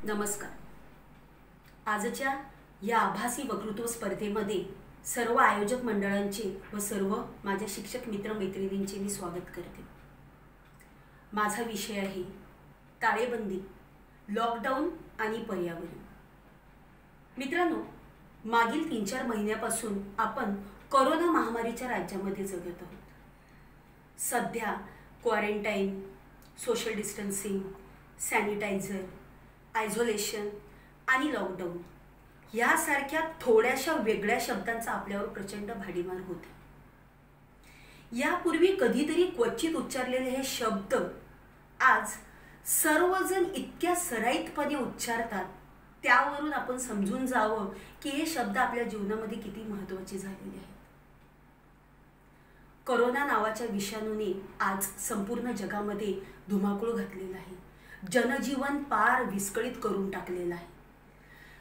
नमस्कार. आजच्या या आभासी वक्तृत्व स्पर्धेमध्ये सर्व आयोजक मंडळांचे व सर्व माझ्या शिक्षक मित्र मैत्रिणींचे मी स्वागत करते. माझा विषय आहे टाळेबंदी, लॉकडाऊन आणि पर्यावरण. मित्रांनो, मागील 3-4 महिन्यापासून आपण कोरोना महामारीच्या राज्यामध्ये जगत आहोत. सध्या quarantine, social distancing, sanitiser, isolation आणि लॉकडाऊन यासारख्या थोड्याशा वेगळ्या शब्दांचा आपल्यावर प्रचंड भाडीमार होते. यापूर्वी कधीतरी क्वचित उच्चारलेले हे शब्द आज सर्वजण इतक्या सराईतपणे उच्चारतात, त्यावरून आपण समजून जावं की हे शब्द आपल्या जीवनामध्ये किती महत्त्वाचे झालेले आहेत. कोरोना नावाच्या विषाणूने आज संपूर्ण जगामध्ये धुमाकूळ घातलेला आहे. जनजीवन पार विस्कळीत करून टाकलेला आहे.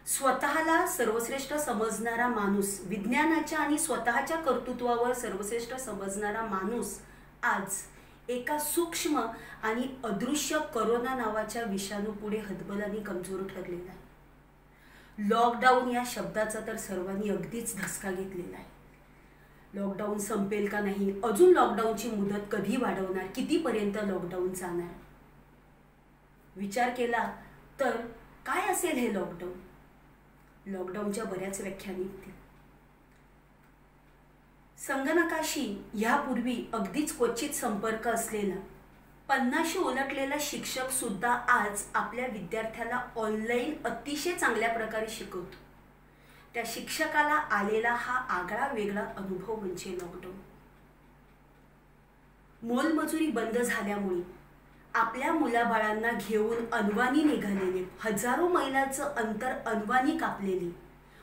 स्वतःला सर्वश्रेष्ठ समजणारा माणूस, विज्ञानाच्या आणि स्वतःच्या कर्तृत्वावर सर्वश्रेष्ठ समजणारा माणूस आज एका सूक्ष्म आणि अदृश्य कोरोना नावाच्या विषाणू पुढे हतबल आणि कमजोर ठरलेला आहे. लॉकडाऊन या शब्दाचा तर सर्वांनी अगदीच धसका घेतलेला आहे. लॉकडाऊन संपेल का नाही, अजून लॉकडाऊनची मुदत कधी वाढवणार, कितीपर्यंत लॉकडाऊन जाणार, विचार केला तर काय असेल हे लॉकडाऊन. लॉकडाऊनच्या बऱ्याच व्याख्या निघतील. संगणकाशी यापूर्वी अगदीच क्वचित संपर्क असलेला 50 उलटलेला शिक्षक सुद्धा आज आपल्या विद्यार्थ्याला ऑनलाईन अतिशय चांगल्या प्रकारे शिकवतो. त्या शिक्षकाला आलेला हा आगळा वेगळा अनुभव म्हणजे लॉकडाऊन. मोलमजुरी बंद झाल्यामुळे आपल्या मुलाबाळांना घेऊन अनवाणी निघालेले, हजारो मैलाचं अंतर अनवाणी कापलेले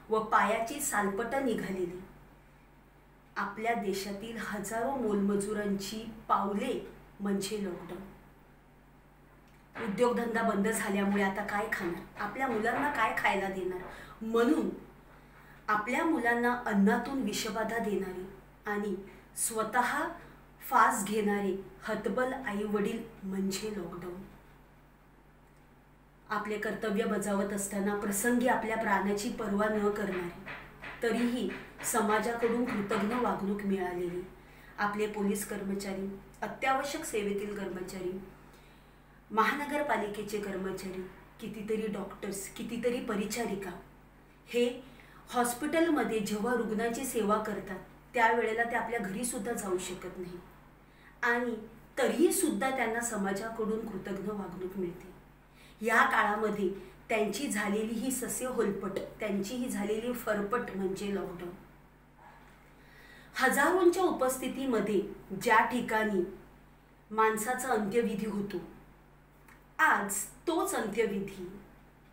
व पायाची सालपटं निघालेली आपल्या देशातील हजारो मोलमजुरांची पावले म्हणजे लॉकडाऊन. उद्योगधंदा बंद झाल्यामुळे आता काय खाणार, आपल्या मुलांना काय खायला देणार, म्हणून आपल्या मुलांना अन्नातून विषबाधा देणारे आणि स्वतः फास घेणारे हतबल आई वडील म्हणजे लॉकडाऊन. आपले कर्तव्य बजावत असताना प्रसंगी आपल्या प्राणाची पर्वा न करणारे, तरीही समाजाकडून कृतज्ञ वागणूक मिळालेली आपले पोलीस कर्मचारी, अत्यावश्यक सेवेतील कर्मचारी, महानगरपालिकेचे कर्मचारी, कितीतरी डॉक्टर्स, कितीतरी परिचारिका हे हॉस्पिटलमध्ये जेव्हा रुग्णाची सेवा करतात त्यावेळेला ते आपल्या घरी सुद्धा जाऊ शकत नाही आणि तरीही सुद्धा त्यांना समाजाकडून कृतज्ञ वागणूक मिळते. या काळामध्ये त्यांची झालेली ही सस्य होलपट, त्यांची ही झालेली फरफट म्हणजे लॉकडाऊन. हजारोंच्या उपस्थितीमध्ये ज्या ठिकाणी माणसाचा अंत्यविधी होतो, आज तोच अंत्यविधी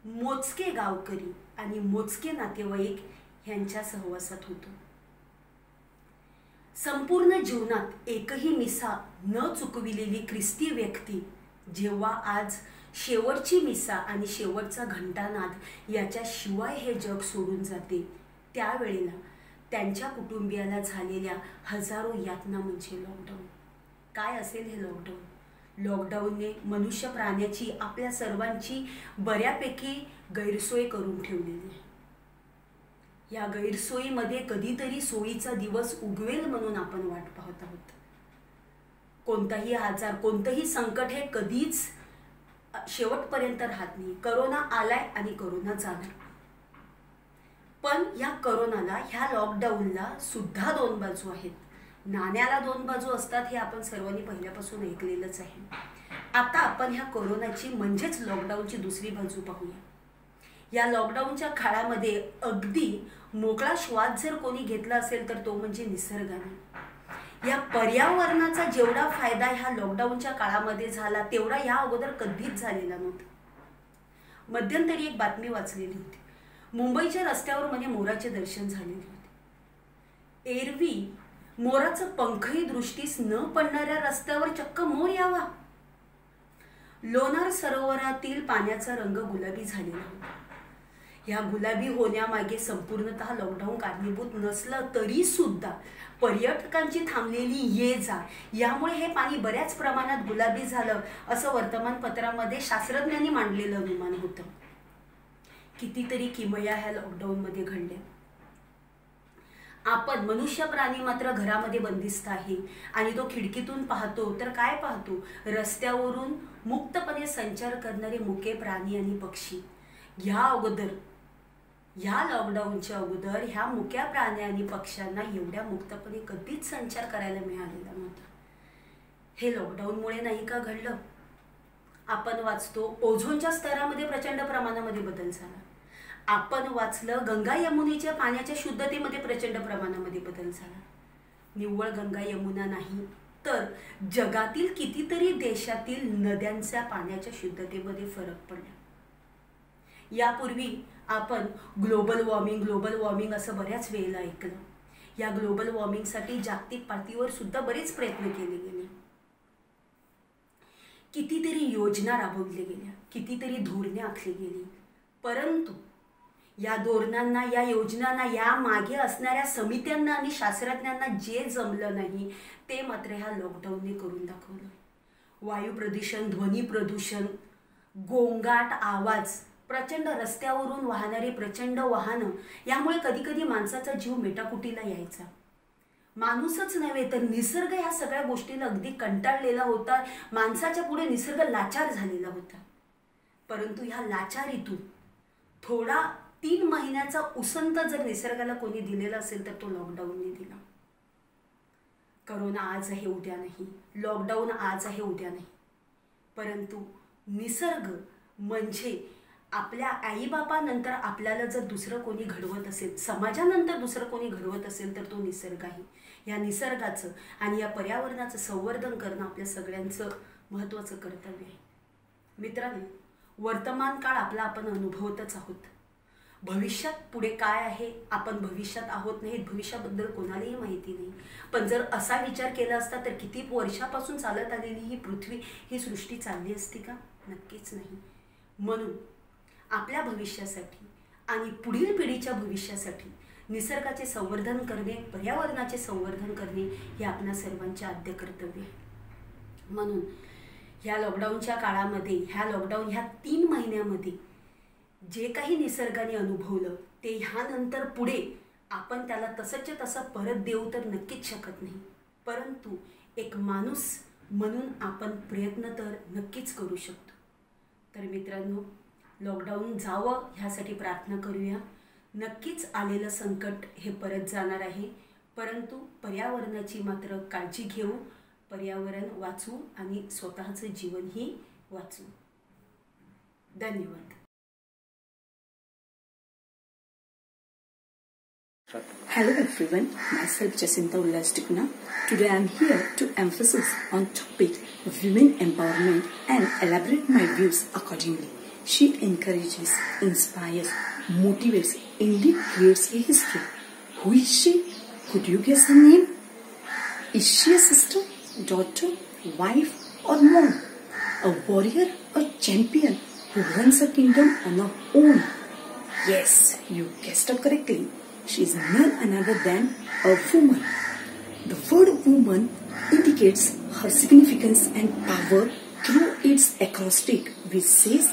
मोजके गावकरी आणि मोजके नातेवाईक यांच्या सहवासात होतो. संपूर्ण जीवनात एकही मिसा न चुकविलेली ख्रिस्ती व्यक्ती जेव्हा आज शेवटची मिसा आणि शेवटचा घंटानाद याच्याशिवाय हे जग सोडून जाते, त्यावेळेला त्यांच्या कुटुंबियाला झालेल्या हजारो यातना म्हणजे लॉकडाऊन. काय असेल हे लॉकडाऊन? लॉकडाऊनने मनुष्य प्राण्याची, आपल्या सर्वांची बऱ्यापैकी गैरसोय करून ठेवलेली आहे. या गैरसोयीमध्ये कधीतरी सोयीचा दिवस उगवेल म्हणून आपण वाट पाहत आहोत. कोणताही आजार, कोणतंही संकट हे कधीच शेवटपर्यंत राहत नाही. करोना आलाय आणि करोना जाणार. पण या करोनाला, ह्या लॉकडाऊनला सुद्धा 2 बाजू आहेत. नाण्याला 2 बाजू असतात हे आपण सर्वांनी पहिल्यापासून ऐकलेलंच आहे. आता आपण ह्या कोरोनाची म्हणजेच लॉकडाऊनची दुसरी बाजू पाहूया. या लॉकडाऊनच्या काळामध्ये अगदी मोकळा श्वास जर कोणी घेतला असेल तर तो म्हणजे निसर्गाने. या पर्यावरणाचा जेवढा फायदा ह्या लॉकडाऊनच्या काळामध्ये झाला तेवढा या अगोदर कधीच झालेला नव्हता. मध्यंतरी एक बातमी वाचलेली होती. मुंबईच्या रस्त्यावर म्हणजे मोराचे दर्शन झालेले होते. एरवी मोराचं पंखही दृष्टीस न पडणाऱ्या रस्त्यावर चक्क मोर यावा. लोणार सरोवरातील पाण्याचा रंग गुलाबी झालेला होता. या गुलाबी होण्यामागे संपूर्णतः लॉकडाऊन कारणीभूत नसलं तरी सुद्धा पर्यटकांची थांबलेली ये जा यामुळे हे पाणी बऱ्याच प्रमाणात गुलाबी झालं असं वर्तमानपत्रामध्ये शास्त्रज्ञांनी मांडलेलं अनुमान होतं. कितीतरी किमया ह्या लॉकडाऊनमध्ये घडल्या. आपण मनुष्य प्राणी मात्र घरामध्ये बंदिस्त आहे आणि तो खिडकीतून पाहतो तर काय पाहतो? रस्त्यावरून मुक्तपणे संचार करणारे मुके प्राणी आणि पक्षी. ह्या लॉकडाऊनच्या अगोदर ह्या मुक्या प्राणी आणि पक्ष्यांना एवढ्या मुक्तपणे कधीच संचार करायला मिळालेला नव्हता. हे लॉकडाऊनमुळे नाही का घडलं? आपण वाचतो ओझोनच्या स्तरामध्ये प्रचंड प्रमाणामध्ये बदल झाला. आपण वाचलं गंगा यमुनेच्या पाण्याच्या शुद्धतेमध्ये प्रचंड प्रमाणामध्ये बदल झाला. निव्वळ गंगा यमुना नाही तर जगातील कितीतरी देशातील नद्यांच्या पाण्याच्या शुद्धतेमध्ये फरक पडला. यापूर्वी आपण ग्लोबल वॉर्मिंग असं बऱ्याच वेळेला ऐकलं. या ग्लोबल वॉर्मिंगसाठी जागतिक पातळीवर सुद्धा बरेच प्रयत्न केले गेले. कितीतरी योजना राबवल्या गेल्या, कितीतरी धोरणे आखली गेली. परंतु या धोरणांना, या योजनांना, या मागे असणाऱ्या समित्यांना आणि शास्त्रज्ञांना जे जमलं नाही ते मात्र ह्या लॉकडाऊनने करून दाखवलं. वायू प्रदूषण, ध्वनी प्रदूषण, गोंगाट आवाज, प्रचंड रस्त्यावरून वाहणारी प्रचंड वाहनं, यामुळे कधी कधी माणसाचा जीव मेटाकुटीला यायचा. माणूसच नव्हे तर निसर्ग ह्या सगळ्या गोष्टीला अगदी कंटाळलेला होता. माणसाच्या पुढे निसर्ग लाचार झालेला होता. परंतु ह्या लाचारीतून थोडा 3 महिन्याचा उसंत जर निसर्गाला कोणी दिलेला असेल तर तो लॉकडाऊनने दिला. करोना आज आहे उद्या नाही, लॉकडाऊन आज आहे उद्या नाही, परंतु निसर्ग म्हणजे आपल्या आईबापानंतर आपल्याला जर दुसरं कोणी घडवत असेल, समाजानंतर दुसरं कोणी घडवत असेल तर तो निसर्ग आहे. या निसर्गाचं आणि या पर्यावरणाचं संवर्धन करणं आपल्या सगळ्यांचं महत्त्वाचं कर्तव्य आहे. मित्रांनो, वर्तमान काळ आपला आपण अनुभवतच आहोत. भविष्यात पुढे काय आहे, आपण भविष्यात आहोत नाही, भविष्याबद्दल कोणालाही माहिती नाही. पण जर असा विचार केला असता तर किती वर्षापासून चालत आलेली ही पृथ्वी, ही सृष्टी चालली असती का? नक्कीच नाही. म्हणून आपल्या भविष्यासाठी आणि पुढील पिढीच्या भविष्यासाठी निसर्गाचे संवर्धन करणे, पर्यावरणाचे संवर्धन करणे हे आपल्या सर्वांचे आद्य कर्तव्य आहे. म्हणून ह्या लॉकडाऊनच्या काळामध्ये, ह्या 3 महिन्यामध्ये जे काही निसर्गाने अनुभवलं ते ह्यानंतर पुढे आपण त्याला तसंच तसं परत देऊ तर नक्कीच शकत नाही. परंतु एक माणूस म्हणून आपण प्रयत्न तर नक्कीच करू शकतो. तर मित्रांनो, लॉकडाऊन जावं ह्यासाठी प्रार्थना करूया. नक्कीच आलेलं संकट हे परत जाणार आहे, परंतु पर्यावरणाची मात्र काळजी घेऊ, पर्यावरण वाचू आणि स्वतःचं जीवनही वाचू. धन्यवाद. Hello everyone, myself Jacinta Ullas Tikna. Today I am here to emphasize on topic women empowerment and elaborate my views accordingly. She encourages, inspires, motivates, indeed creates a history. Who is she? Could you guess her name? Is she a sister, daughter, wife or mom? A warrior or champion who runs a kingdom on her own? Yes, you guessed her correctly. She is none other than a woman. The word woman indicates her significance and power through its acrostic which says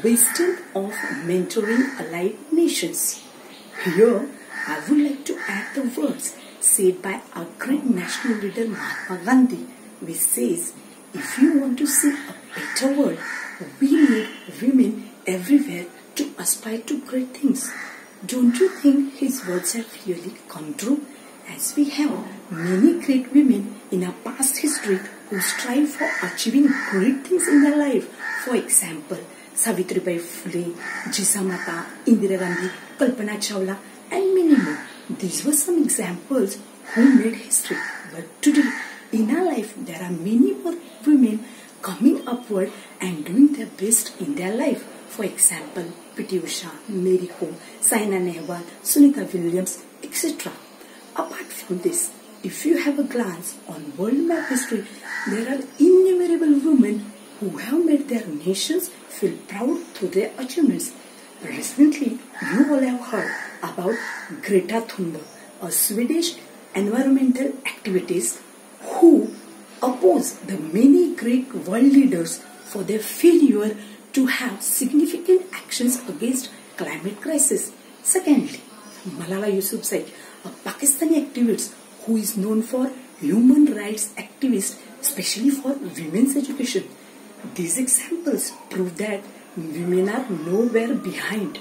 wisdom of mentoring allied nations. Here I would like to add the words said by our great national leader Mahatma Gandhi which says, if you want to see a better world, we need women everywhere to aspire to great things. Don't you think his words have really come true? As we have many great women in our past history who strive for achieving great things in their life. For example, Savitribai Phule, Jijamata, Indira Gandhi, Kalpana Chawla and many more. These were some examples who made history. But today, in our life, there are many more women coming upward and doing their best in their life. For example, P.T. Usha, Mary Kom, Saina Nehwal, Sunita Williams, etc. Apart from this, if you have a glance on world map history, there are innumerable women who have made their nations feel proud through their achievements. Recently, you all have heard about Greta Thunberg, a Swedish environmental activist who opposed the many great world leaders for their failure to have significant actions against climate crisis. Secondly, Malala Yousafzai, a Pakistani activist who is known for human rights activist, especially for women's education. These examples prove that women are nowhere behind.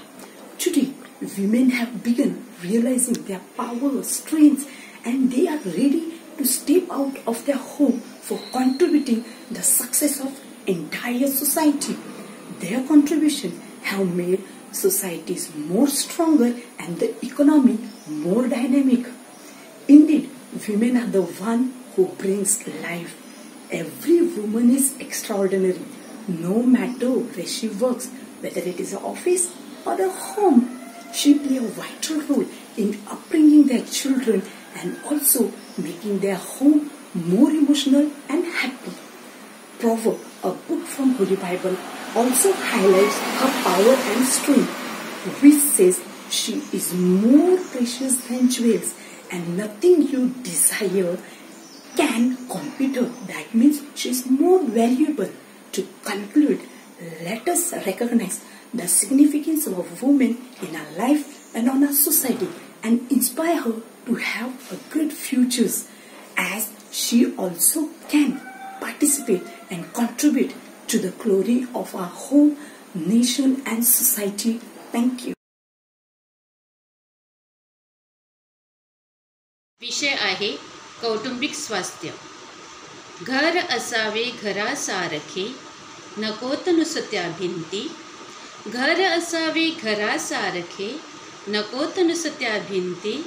Today, women have begun realizing their power, strengths, and they are ready to step out of their home for contributing the success of entire society. Their contribution have made societies more stronger and the economy more dynamic. Indeed, women are the one who brings life. Every woman is extraordinary, no matter where she works, whether it is an office or a home. She plays a vital role in upbringing their children and also making their home more emotional and happy. Proverb, a book from Holy Bible, also highlights her power and strength, which says she is more precious than jewels and nothing you desire can compete her. That means she is more valuable. To conclude, let us recognize the significance of a woman in our life and on our society and inspire her to have a great futures, as she also can participate and contribute to the glory of our home, nation and society. Thank you. विषय आहे कौटुंबिक स्वास्थ्य. घर असावे घरासारखे, नकोत नुसत्या भिंती. घर असावे घरासारखे, नकोत नुसत्या भिंती.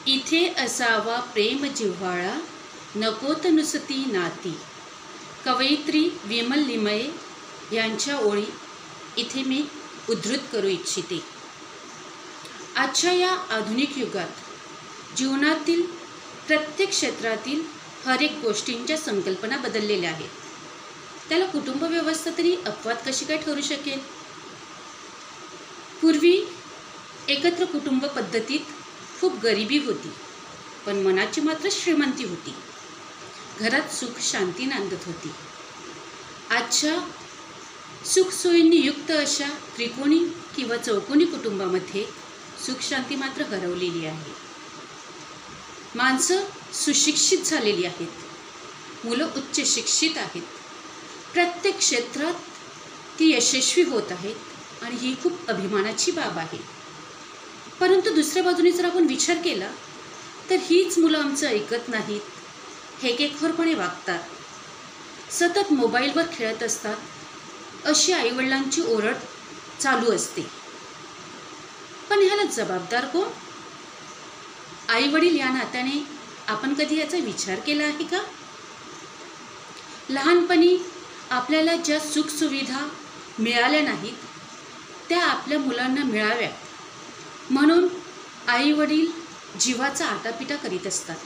इथे असावा प्रेम जिव्हाळा, नकोत नुसती नाती. कवयित्री विमल लिमये यांच्या ओळी इथे मी उद्धृत करू इच्छिते. आजच्या या आधुनिक युगात जीवनातील प्रत्येक क्षेत्रातील हर एक गोष्टींच्या संकल्पना बदललेल्या आहेत. त्याला कुटुंब व्यवस्था तरी अपवाद कशी काय ठरू शकेल? पूर्वी एकत्र कुटुंब पद्धतीत खूप गरिबी होती, पण मनाची मात्र श्रीमंती होती. घरात सुख शांती नांदत होती. आजच्या सुखसोयींनी युक्त अशा त्रिकोणी किंवा चौकोनी कुटुंबामध्ये सुख शांती मात्र हरवलेली आहे. माणसं सुशिक्षित झालेली आहेत, मुलं उच्च शिक्षित आहेत, प्रत्येक क्षेत्रात ती यशस्वी होत आहेत आणि ही खूप अभिमानाची बाब आहे. परंतु दुसऱ्या बाजूने जर आपण विचार केला तर हीच मुलं आमचं ऐकत नाहीत, हेकेखोरपणे वागतात, सतत मोबाईलवर खेळत असतात, अशी आईवडिलांची ओरड चालू असते. पण ह्याला जबाबदार कोण? आईवडील या नात्याने आपण कधी याचा विचार केला आहे का? लहानपणी आपल्याला ज्या सुखसुविधा मिळाल्या नाहीत त्या आपल्या मुलांना मिळाव्यात म्हणून आईवडील जीवाचा आटापिटा करीत असतात.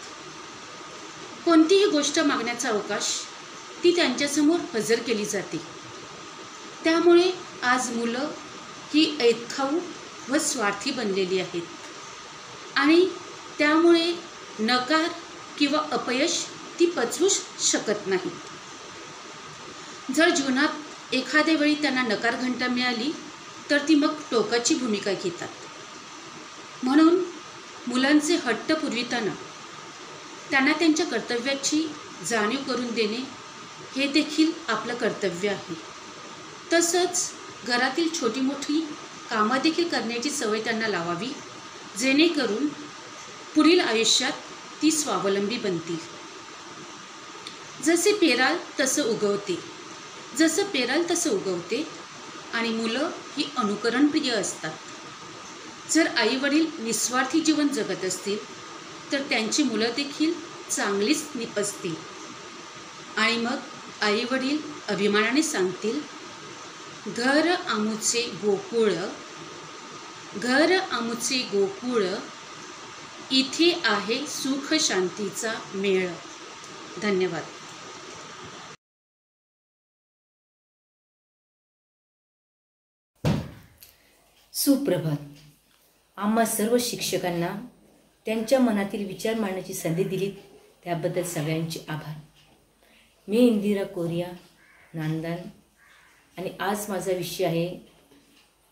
कोणतीही गोष्ट मागण्याचा अवकाश ती त्यांच्यासमोर हजर केली जाते. त्यामुळे आज मुलं ही ऐतखाऊ व स्वार्थी बनलेली आहेत आणि त्यामुळे नकार किंवा अपयश ती पचवूच शकत नाहीत. जर जीवनात एखाद्या वेळी त्यांना नकार घंटा मिळाली तर ती मग टोकाची भूमिका घेतात. म्हणून मुलांचे हट्ट पुरविताना त्यांना त्यांच्या कर्तव्याची जाणीव करून देणे हे देखील आपलं कर्तव्य आहे. तसंच घरातील छोटी मोठी कामं देखील करण्याची सवय त्यांना लावावी, जेणेकरून पुढील आयुष्यात ती स्वावलंबी बनतील. जसे पेराल तसं उगवते, जसं पेराल तसं उगवते आणि मुलं ही अनुकरणप्रिय असतात. जर आईवडील निस्वार्थी जीवन जगत असतील तर त्यांची मुलं देखील चांगलीच निपजतील आणि मग आईवडील अभिमानाने सांगतील, घर आमुचे गोकुळ, घर आमुचे गोकुळ, इथे आहे सुख शांतीचा मेळ. धन्यवाद. सुप्रभात. आम्हा सर्व शिक्षकांना त्यांच्या मनातील विचार मांडण्याची संधी दिली त्याबद्दल सगळ्यांचे आभार. मी इंदिरा कोरिया, नांदण, आणि आज माझा विषय आहे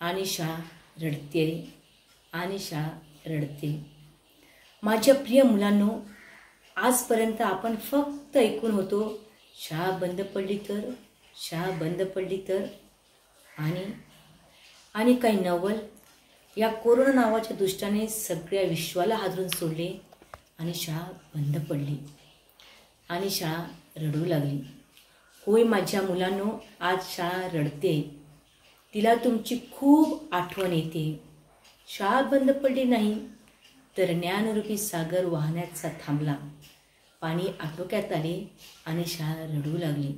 आणि शाळा रडते आणि शाळा रडते. माझ्या प्रिय मुलांनो, आजपर्यंत आपण फक्त ऐकून होतो शाळा बंद पडली तर, शाळा बंद पडली तर, आणि काही नवल या कोरोना नावाच्या दुष्टाने सगळ्या विश्वाला हादरून सोडले आणि शाळा बंद पडली आणि शाळा रडू लागली. होय माझ्या मुलांनो, आज शाळा रडते, तिला तुमची खूप आठवण येते. शाळा बंद पडली नाही तर ज्ञानरूपी सागर वाहण्याचा थांबला, पाणी आटोक्यात आले आणि शाळा रडू लागली.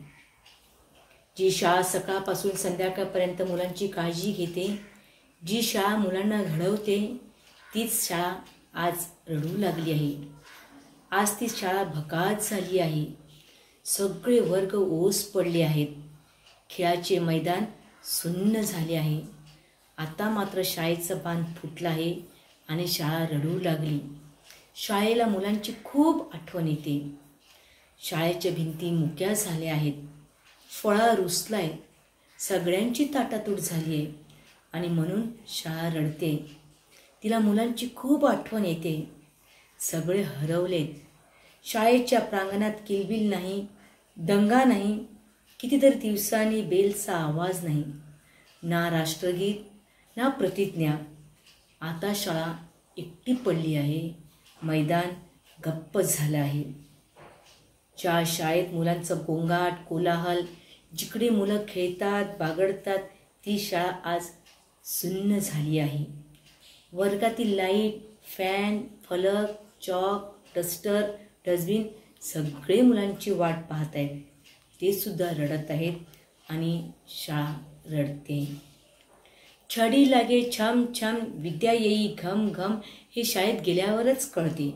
जी शाळा सकाळपासून संध्याकाळपर्यंत मुलांची काळजी घेते, जी शाळा मुलांना घडवते, तीच शाळा आज रडू लागली आहे. आज ती शाळा भकास झाली आहे. सगळे वर्ग ओस पडले आहेत. खेळाचे मैदान सुन्न झाले आहे. आता मात्र शाळेचं बांध फुटलं आहे आणि शाळा रडू लागली. शाळेला मुलांची खूप आठवण येते. शाळेच्या भिंती मुक्या झाल्या आहेत. फळा रुसलाय, सगळ्यांची ताटातूट झाली आहे आणि म्हणून शाळा रडते. तिला मुलांची खूप आठवण येते. सगळे हरवलेत. शाळेच्या प्रांगणात किलबिल नाही, दंगा नाही, कितीतरी दिवसांनी बेलचा आवाज नाही, ना राष्ट्रगीत ना प्रतिज्ञा. आता शाळा एकटी पडली आहे. मैदान गप्प झालं आहे. ज्या शाळेत मुलांचा गोंगाट कोलाहल, जिकडे मुलं खेळतात बागडतात, ती शाळा आज सुन्न झाली आहे. वर्गातील लाईट, फॅन, फलक, चॉक, डस्टर, डस्टबिन सगळे मुलांची वाट पाहत आहेत. ते सुद्धा रडत आहेत आणि शाळा रडते. छडी लागे छम छम, विद्या येई घम घम, हे शाळेत गेल्यावरच कळते.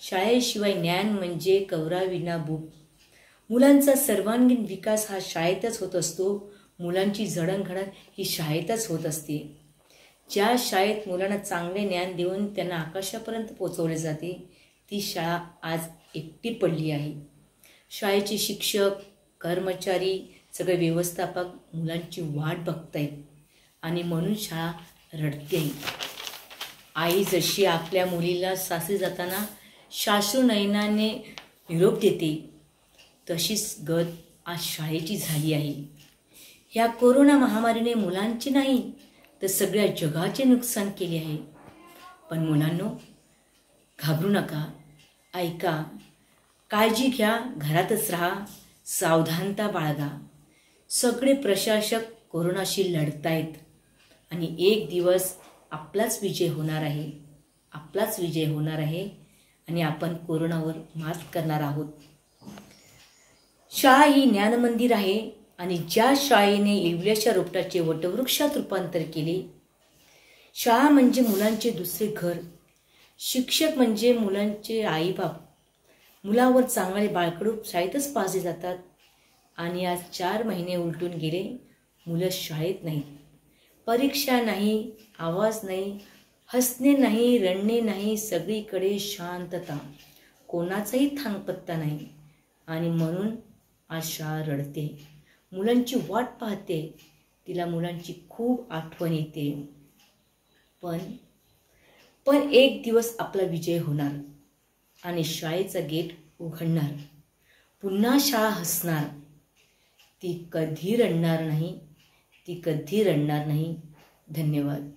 शाळेशिवाय ज्ञान म्हणजे कवराविना बुक. मुलांचा सर्वांगीण विकास हा शाळेतच होत असतो. मुलांची जडणघडण ही शाळेतच होत असते. ज्या शाळेत मुलांना चांगले ज्ञान देऊन त्यांना आकाशापर्यंत पोचवले जाते, ती शाळा आज एकटी पडली आहे. शाळेचे शिक्षक, कर्मचारी, सगळे व्यवस्थापक मुलांची वाट बघतायत आणि म्हणून शाळा रडते. आई जशी आपल्या मुलीला सासरी जाताना साश्रू नयनाने निरोप देते, तशीच गत आज शाळेची झाली आहे. ह्या कोरोना महामारीने मुलांचे नाही तर सगळ्या जगाचे नुकसान केले आहे. पण मुलांनो, घाबरू नका, ऐका, काळजी घ्या, घरातच राहा, सावधानता बाळगा. सगळे प्रशासक कोरोनाशी लढतायत आणि एक दिवस आपलाच विजय होणार आहे. आपलाच विजय होणार आहे आणि आपण कोरोनावर मात करणार आहोत. शाळा ही ज्ञानमंदिर आहे आणि ज्या शाळेने येवल्याच्या रोपटाचे वटवृक्षात रूपांतर केले. शाळा म्हणजे मुलांचे दुसरे घर. शिक्षक म्हणजे मुलांचे आईबाप. मुलावर चांगले बाळकडू शाळेतच पाजले जातात आणि आज 4 महिने उलटून गेले, मुलं शाळेत नाहीत. परीक्षा नाही, आवाज नाही, हसणे नाही, रडणे नाही, सगळीकडे शांतता, कोणाचाही थांगपत्ता नाही. आणि म्हणून आज शाळा रडते, मुलांची वाट पाहते, तिला मुलांची खूप आठवण येते. पण एक दिवस आपला विजय होणार आणि शाळेचा गेट उघडणार. पुन्हा शाळा हसणार. ती कधी रडणार नाही, ती कधी रडणार नाही. धन्यवाद.